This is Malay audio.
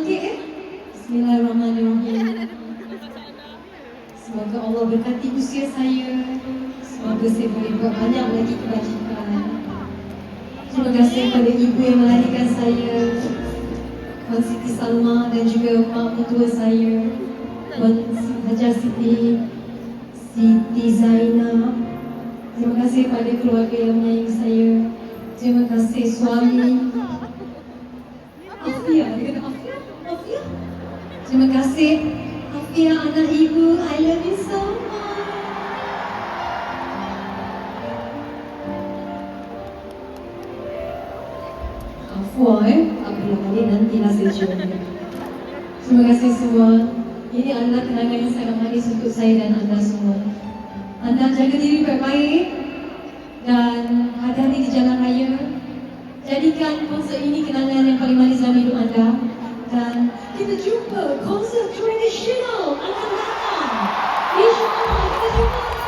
bangkit Bismillahirrahmanirrahim. Semoga Allah berkati usia saya. Semoga saya boleh buat banyak lagi kebajikan. Terima kasih kepada ibu yang melahirkan saya, Puan Siti Salma, dan juga mak mertua saya, Puan Hajar Siti Zainab. Terima kasih kepada keluarga yang menyayangi saya. Terima kasih suami Afia, dia kata Afia, Afia. Terima kasih Afia, anak ibu. I love you so much. Afua tak perlu balik, nantilah saya jumpa. Terima kasih semua. Ini adalah kenangan yang sangat manis untuk saya dan anda semua. Anda jaga diri baik-baik dan hati-hati di jalan raya. Jadikan konsert ini kenangan yang paling manis dalam hidup anda. Dan kita jumpa konsert tradisional akan datang. InsyaAllah kita jumpa.